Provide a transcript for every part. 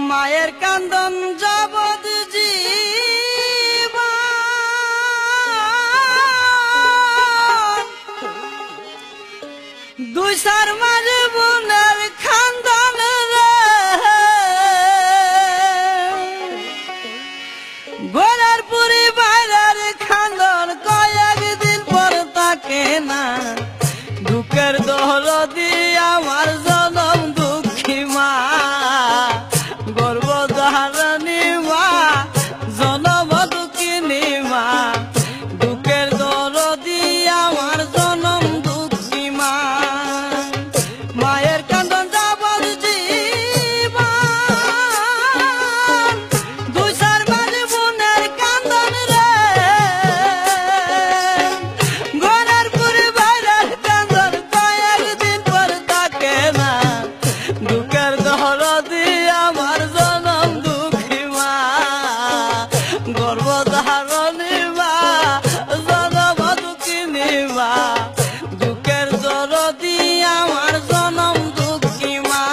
মায়ের কান্দন যাবদ জীবন দুই সার মাঝে বোনের খান্দন রে ঘরের পুরি বাইরের খান্দন কয়েকদিন পর তাকে না দুঃখের দরদি আমার জনম দুঃখী মা গর্ভধারণী মা জনম দুঃখিনী মা দুঃখের দরদি আমার জনম দুঃখী মা মায়ের কান্দন যাবদ জীবন দুই চার মাঝে বোনের কান্দন রে ঘরের পুরি বাইরের কান্দন কয়েকদিন পর তাকে না দুঃখের দরদি আমার জনম দুঃখী মা গর্ভধারণী মা জনম দুঃখিনী মা দুঃখের দরদি আমার জনম দুঃখী মা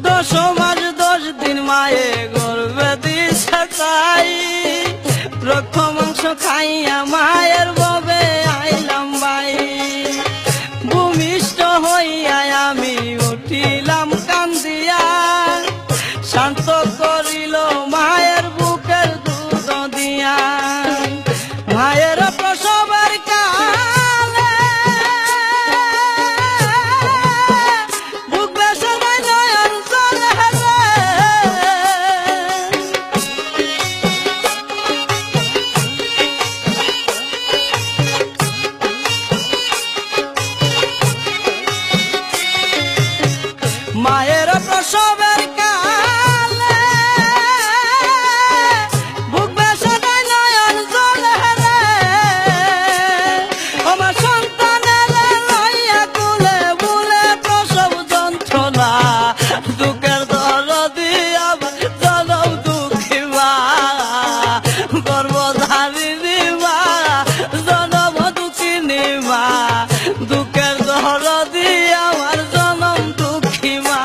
দশ মাস 10 দিন মায়ে গর্ভে দিছে তাই রক্ত মাংস খাইয়া মায়ের ববে আইলাম ভাই ভূমিষ্ঠ হইয়া আমি উঠিলাম কান্দিয়া শান্ত করিল মায়ের বুকের দুধ দিয়া মায়ের প্রসবের কালে বুক বেসে যায় নয়ন জলে মায়ের প্রসবের কালে বুক বেসে যায় নয়ন জলে আমার সন্তানের লইয়া কুলে বুলে প্রসব যন্ত্রণা দুঃখের দরদি আমার জনম দুঃখী মা গর্ভধারিণী মা জনম দুঃখিনী মা দুঃখের দরদি আমার জনম দুঃখী মা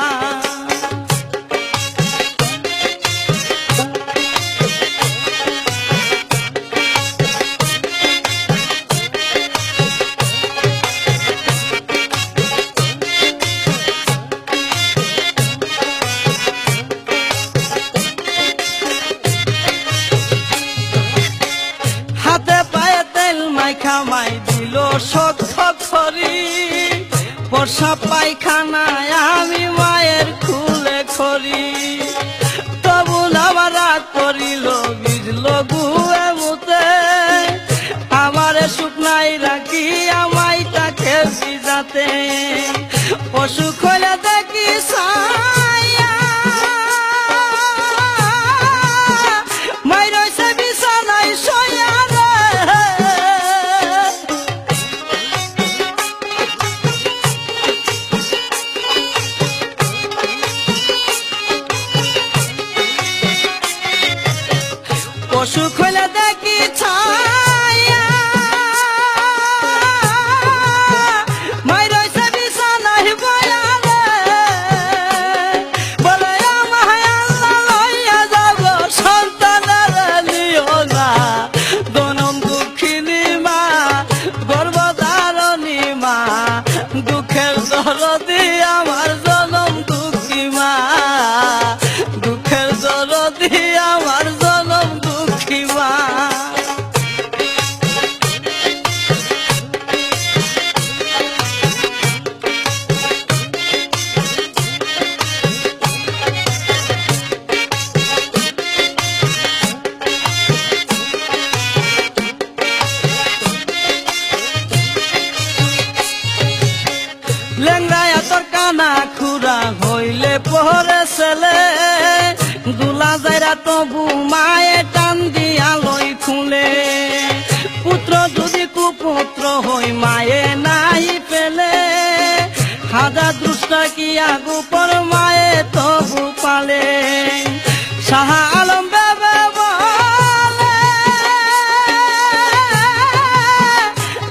হাতে পায়ে তেল মাইখা মাই দিল শক্ত খরি বর্ষা পায়খানায় আমি মায়ের খুলে খরি তবু আবার রাগ করিল বিজল গুয়ে মুতে আমারে শুকনাই রাখি আমাই তাকে ভিজাতে পশু খোলে দেখি ছায়া মাই রইছে বিছানায় শোয়া পশু খোলে দেখি ছায়া মাই রইছে বিছানায় বয়া রে বলে আমায় আল্লাহ লইয়া যাব সন্তানের নিও না জনম দুঃখিনী মা গর্ভধারণী মা দুঃখের দরদি আমার জনম দুঃখী মা দুঃখের দরদি আমার জনম দুঃখী মা লেংরায়া তোর কানা খুরা হইলে পরে ছেলে দুলা যাইরা তবু মায়ে টান দিয়া লই পুত্র হই মায়ে নাই পেলে, হাজার দুষ্টা কি গোপর মায়ে তবু পালে। শাহ আলম বেবে বলে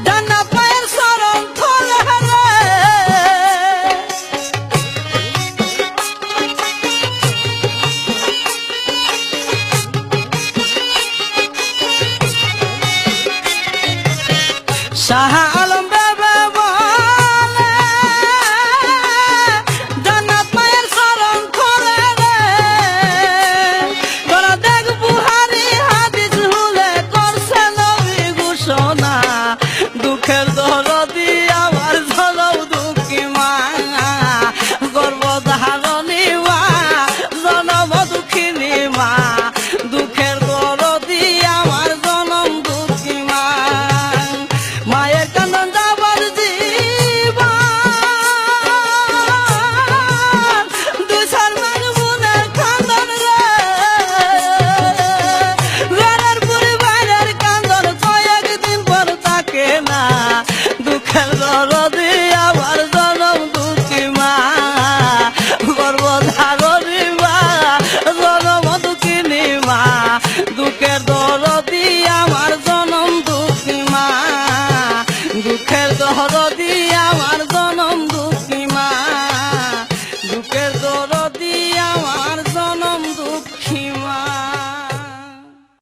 জান্নাত মায়ের শরণ থলে রে। শাহ আলম বেবে বলে জান্নাত মায়ের শরণ থলে রে। তোরা দেখ বুহারি হাদিস হুলে করছে নবী ঘোষণা, দুঃখের দরদি আমার ঝলক দুঃখী মা, গর্ভধারণী মা, জনম দুঃখিনী মা, দুঃখের দরদি আমার জনম দুঃখী মা। মায়ের কান্দন যাবার জীবন, দুই চার মাস বোনের কান্দন রে। ঘরের বুড়ি বাইরের কান্দন কয়েকদিন পর থাকে না, দুঃখের দরদি আমার জনম দুঃখী মা, গর্ভধারণী মা, জনম দুঃখিনী মা, দুঃখের দরদি আমার জনম দুঃখী মা, দুঃখের দরদি আমার জনম